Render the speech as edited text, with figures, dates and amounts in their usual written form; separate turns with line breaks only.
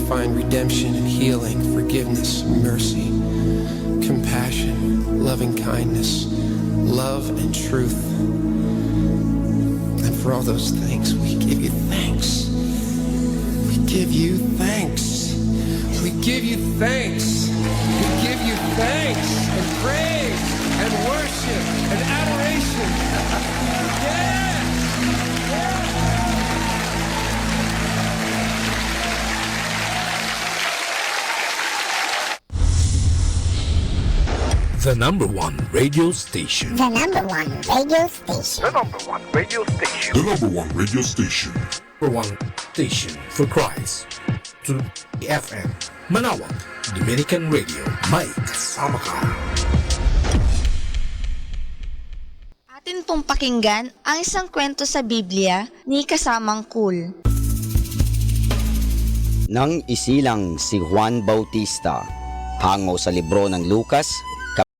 find redemption and healing, forgiveness, mercy, compassion, loving kindness, love and truth. And for all those things, we give you thanks. We give you thanks. We give you thanks. We give you thanks and praise and worship and adoration. Yeah!
The number one radio station.
The number one radio station.
The number one radio station.
The number one radio station.
Number one station for Christ. To FM. Manaoag Dominican Radio. May kasama ka.
Atin pong pakinggan ang isang kwento sa Biblia ni kasamang Cool.
Nang isilang si Juan Bautista hango sa libro ng Lucas,